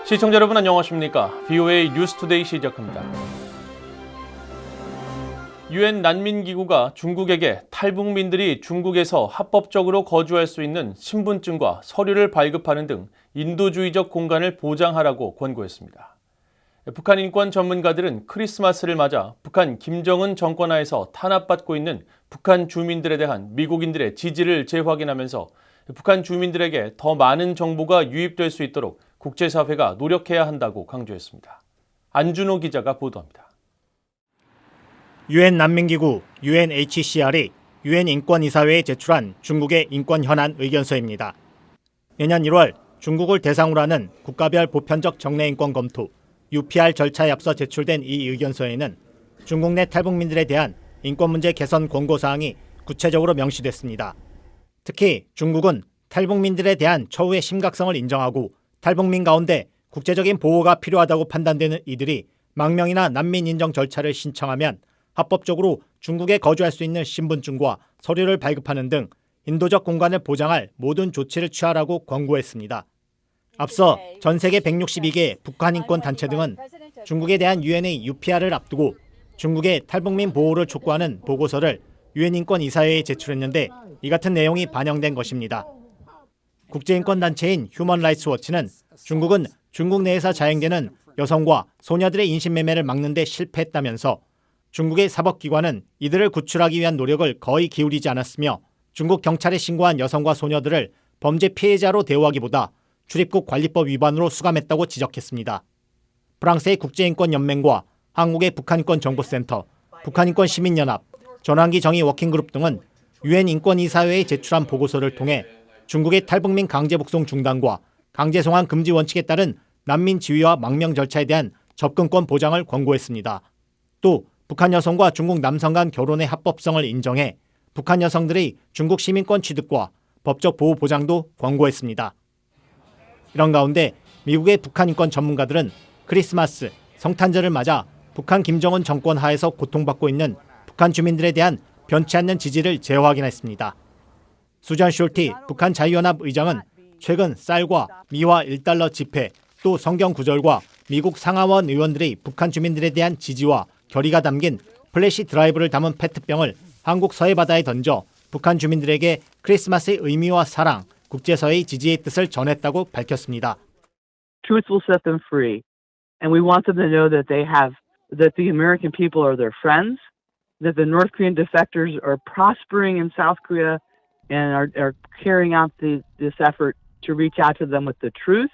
시청자 여러분 안녕하십니까? VOA 뉴스투데이 시작합니다. 유엔 난민기구가 중국에게 탈북민들이 중국에서 합법적으로 거주할 수 있는 신분증과 서류를 발급하는 등 인도주의적 공간을 보장하라고 권고했습니다. 북한 인권 전문가들은 크리스마스를 맞아 북한 김정은 정권 하에서 탄압받고 있는 북한 주민들에 대한 미국인들의 지지를 재확인하면서 북한 주민들에게 더 많은 정보가 유입될 수 있도록 국제사회가 노력해야 한다고 강조했습니다. 안준호 기자가 보도합니다. 유엔 난민기구 UNHCR이 유엔 인권이사회에 제출한 중국의 인권 현안 의견서입니다. 내년 1월 중국을 대상으로 하는 국가별 보편적 정례 인권 검토 UPR 절차에 앞서 제출된 이 의견서에는 중국 내 탈북민들에 대한 인권 문제 개선 권고 사항이 구체적으로 명시됐습니다. 특히 중국은 탈북민들에 대한 처우의 심각성을 인정하고 탈북민 가운데 국제적인 보호가 필요하다고 판단되는 이들이 망명이나 난민 인정 절차를 신청하면 합법적으로 중국에 거주할 수 있는 신분증과 서류를 발급하는 등 인도적 공간을 보장할 모든 조치를 취하라고 권고했습니다. 앞서 전 세계 162개 북한 인권 단체 등은 중국에 대한 유엔의 UPR을 앞두고 중국의 탈북민 보호를 촉구하는 보고서를 유엔 인권 이사회에 제출했는데 이 같은 내용이 반영된 것입니다. 국제인권단체인 휴먼 라이츠 워치는 중국은 중국 내에서 자행되는 여성과 소녀들의 인신매매를 막는 데 실패했다면서 중국의 사법기관은 이들을 구출하기 위한 노력을 거의 기울이지 않았으며 중국 경찰에 신고한 여성과 소녀들을 범죄 피해자로 대우하기보다 출입국 관리법 위반으로 수감했다고 지적했습니다. 프랑스의 국제인권연맹과 한국의 북한인권 정보센터, 북한인권시민연합, 전환기 정의 워킹그룹 등은 유엔 인권이사회에 제출한 보고서를 통해 중국의 탈북민 강제 북송 중단과 강제 송환 금지 원칙에 따른 난민 지위와 망명 절차에 대한 접근권 보장을 권고했습니다. 또 북한 여성과 중국 남성 간 결혼의 합법성을 인정해 북한 여성들의 중국 시민권 취득과 법적 보호 보장도 권고했습니다. 이런 가운데 미국의 북한 인권 전문가들은 크리스마스, 성탄절을 맞아 북한 김정은 정권 하에서 고통받고 있는 북한 주민들에 대한 변치 않는 지지를 재확인했습니다. 수잔 숄티 북한 자유연합 의장은 최근 쌀과 미화 1달러 지폐, 또 성경 구절과 미국 상하원 의원들의 북한 주민들에 대한 지지와 결의가 담긴 플래시 드라이브를 담은 페트병을 한국 서해 바다에 던져 북한 주민들에게 크리스마스의 의미와 사랑, 국제사회의 지지의 뜻을 전했다고 밝혔습니다. Truth will set them free, and we want them to know that that the American people are their friends, that the North Korean defectors are prospering in South Korea and are carrying out this effort to reach out to them with the truth,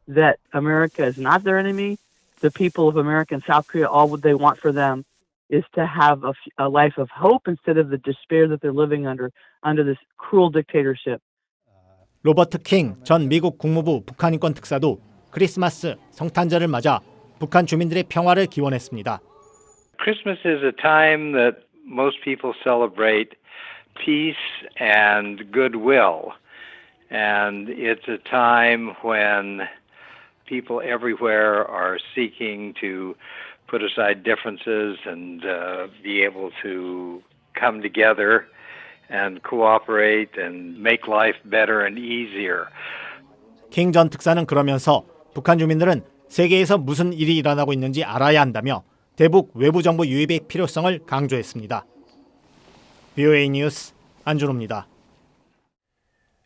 that America is not their enemy. The people of America and South Korea, all what they want for them is to have a life of hope instead of the despair that they're living under this cruel dictatorship. 로버트 킹 전 미국 국무부 북한인권 특사도 크리스마스, 성탄절을 맞아 북한 주민들의 평화를 기원했습니다. Christmas is a time that most people celebrate peace and goodwill. And it's a time when people everywhere are seeking to put aside differences and be able to come together and cooperate and make life better and easier. 킹 전 특사는 그러면서 북한 주민들은 세계에서 무슨 일이 일어나고 있는지 알아야 한다며 대북 외부 정보 유입의 필요성을 강조했습니다. VOA 뉴스 안준호입니다.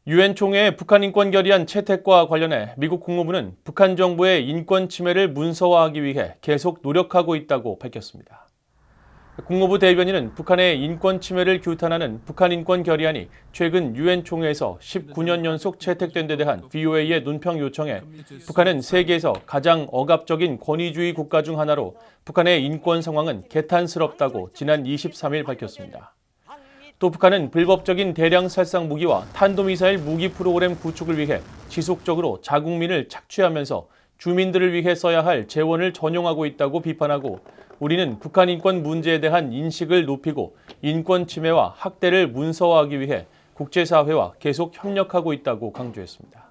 유엔 총회의 북한 인권 결의안 채택과 관련해 미국 국무부는 북한 정부의 인권 침해를 문서화하기 위해 계속 노력하고 있다고 밝혔습니다. 국무부 대변인은 북한의 인권 침해를 규탄하는 북한 인권 결의안이 최근 유엔 총회에서 19년 연속 채택된 데 대한 VOA의 논평 요청에 북한은 세계에서 가장 억압적인 권위주의 국가 중 하나로 북한의 인권 상황은 개탄스럽다고 지난 23일 밝혔습니다. 또 북한은 불법적인 대량 살상 무기와 탄도미사일 무기 프로그램 구축을 위해 지속적으로 자국민을 착취하면서 주민들을 위해 써야 할 재원을 전용하고 있다고 비판하고 우리는 북한 인권 문제에 대한 인식을 높이고 인권 침해와 학대를 문서화하기 위해 국제사회와 계속 협력하고 있다고 강조했습니다.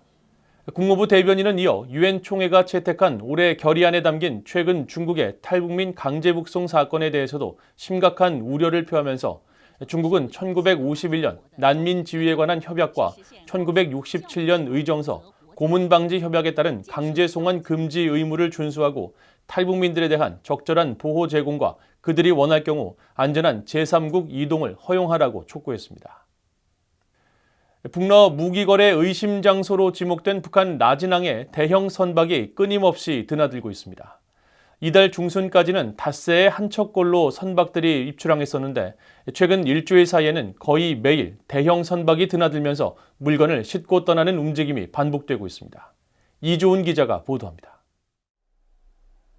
국무부 대변인은 이어 유엔 총회가 채택한 올해 결의안에 담긴 최근 중국의 탈북민 강제 북송 사건에 대해서도 심각한 우려를 표하면서 중국은 1951년 난민 지위에 관한 협약과 1967년 의정서, 고문 방지 협약에 따른 강제 송환 금지 의무를 준수하고 탈북민들에 대한 적절한 보호 제공과 그들이 원할 경우 안전한 제3국 이동을 허용하라고 촉구했습니다. 북러 무기거래 의심 장소로 지목된 북한 라진항에 대형 선박이 끊임없이 드나들고 있습니다. 이달 중순까지는 닷새에 한 척꼴로 선박들이 입출항했었는데 최근 일주일 사이에는 거의 매일 대형 선박이 드나들면서 물건을 싣고 떠나는 움직임이 반복되고 있습니다. 이조은 기자가 보도합니다.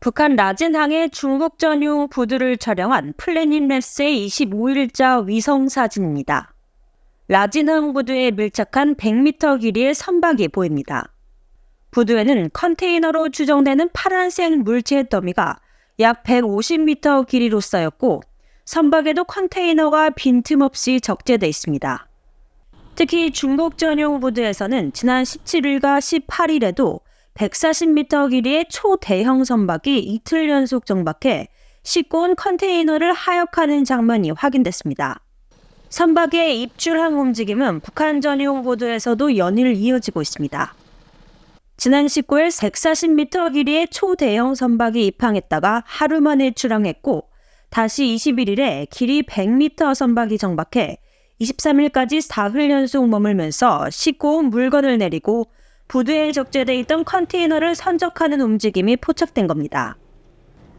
북한 라진항의 중국 전용 부두를 촬영한 플래닛랩스의 25일자 위성 사진입니다. 라진항 부두에 밀착한 100m 길이의 선박이 보입니다. 부두에는 컨테이너로 추정되는 파란색 물체 더미가 약 150m 길이로 쌓였고 선박에도 컨테이너가 빈틈없이 적재돼 있습니다. 특히 중국 전용 부두에서는 지난 17일과 18일에도 140m 길이의 초대형 선박이 이틀 연속 정박해 싣고 온 컨테이너를 하역하는 장면이 확인됐습니다. 선박의 입출항 움직임은 북한 전용 부두에서도 연일 이어지고 있습니다. 지난 19일 140m 길이의 초대형 선박이 입항했다가 하루 만에 출항했고 다시 21일에 길이 100m 선박이 정박해 23일까지 사흘 연속 머물면서 싣고 온 물건을 내리고 부두에 적재돼 있던 컨테이너를 선적하는 움직임이 포착된 겁니다.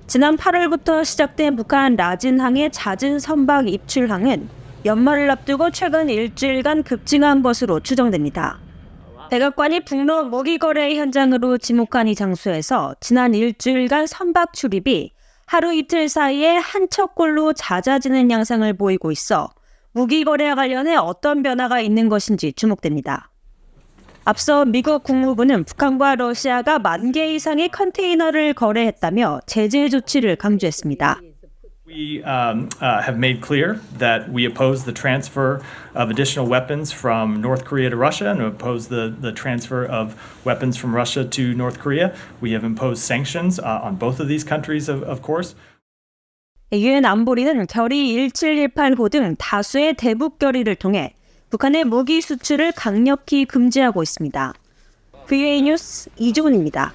지난 8월부터 시작된 북한 라진항의 잦은 선박 입출항은 연말을 앞두고 최근 일주일간 급증한 것으로 추정됩니다. 백악관이 북러 무기거래 현장으로 지목한 이 장소에서 지난 일주일간 선박 출입이 하루 이틀 사이에 한 척꼴로 잦아지는 양상을 보이고 있어 무기거래와 관련해 어떤 변화가 있는 것인지 주목됩니다. 앞서 미국 국무부는 북한과 러시아가 10,000개 이상의 컨테이너를 거래했다며 제재 조치를 강조했습니다. We have made clear that we oppose the transfer of additional weapons from North Korea to Russia and oppose the transfer of weapons from Russia to North Korea. We have imposed sanctions on both of these countries, of course. 유엔 안보리는 결의 1718호 등 다수의 대북 결의를 통해 북한의 무기 수출을 강력히 금지하고 있습니다. VOA 뉴스 이조은입니다.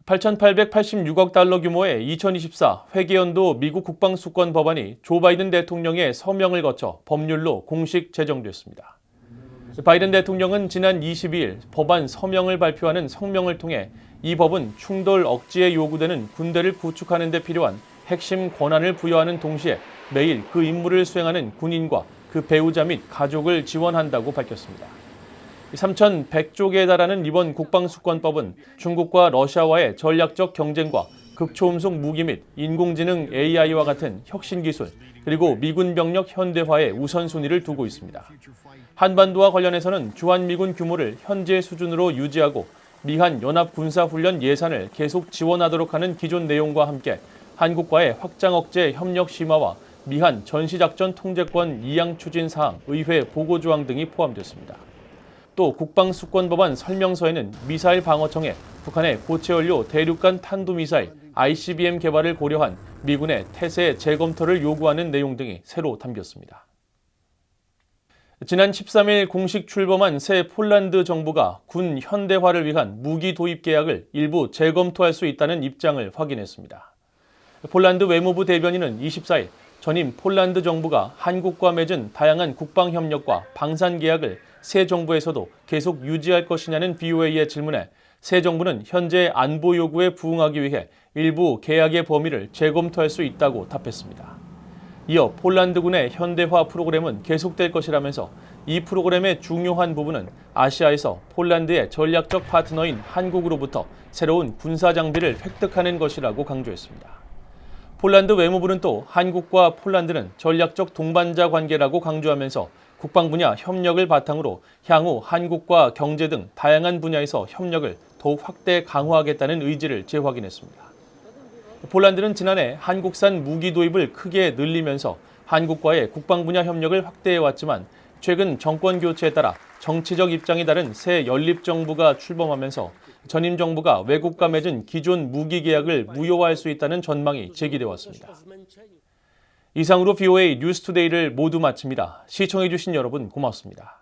8,886억 달러 규모의 2024 회계연도 미국 국방수권법안이 조 바이든 대통령의 서명을 거쳐 법률로 공식 제정됐습니다. 바이든 대통령은 지난 22일 법안 서명을 발표하는 성명을 통해 이 법은 충돌 억지에 요구되는 군대를 구축하는 데 필요한 핵심 권한을 부여하는 동시에 매일 그 임무를 수행하는 군인과 그 배우자 및 가족을 지원한다고 밝혔습니다. 3,100조 달하는 이번 국방수권법은 중국과 러시아와의 전략적 경쟁과 극초음속 무기 및 인공지능 AI와 같은 혁신기술, 그리고 미군 병력 현대화에 우선순위를 두고 있습니다. 한반도와 관련해서는 주한미군 규모를 현재 수준으로 유지하고 미한 연합군사훈련 예산을 계속 지원하도록 하는 기존 내용과 함께 한국과의 확장 억제 협력 심화와 미한 전시작전 통제권 이양 추진 사항, 의회 보고 조항 등이 포함됐습니다. 또 국방수권법안 설명서에는 미사일 방어청에 북한의 고체연료 대륙간 탄도미사일 ICBM 개발을 고려한 미군의 태세 재검토를 요구하는 내용 등이 새로 담겼습니다. 지난 13일 공식 출범한 새 폴란드 정부가 군 현대화를 위한 무기 도입 계약을 일부 재검토할 수 있다는 입장을 확인했습니다. 폴란드 외무부 대변인은 24일 전임 폴란드 정부가 한국과 맺은 다양한 국방협력과 방산계약을 새 정부에서도 계속 유지할 것이냐는 VOA의 질문에 새 정부는 현재 안보 요구에 부응하기 위해 일부 계약의 범위를 재검토할 수 있다고 답했습니다. 이어 폴란드군의 현대화 프로그램은 계속될 것이라면서 이 프로그램의 중요한 부분은 아시아에서 폴란드의 전략적 파트너인 한국으로부터 새로운 군사 장비를 획득하는 것이라고 강조했습니다. 폴란드 외무부는 또 한국과 폴란드는 전략적 동반자 관계라고 강조하면서 국방 분야 협력을 바탕으로 향후 한국과 경제 등 다양한 분야에서 협력을 더욱 확대 강화하겠다는 의지를 재확인했습니다. 폴란드는 지난해 한국산 무기 도입을 크게 늘리면서 한국과의 국방 분야 협력을 확대해왔지만 최근 정권 교체에 따라 정치적 입장이 다른 새 연립 정부가 출범하면서 전임 정부가 외국과 맺은 기존 무기 계약을 무효화할 수 있다는 전망이 제기되어 왔습니다. 이상으로 VOA 뉴스투데이를 모두 마칩니다. 시청해주신 여러분 고맙습니다.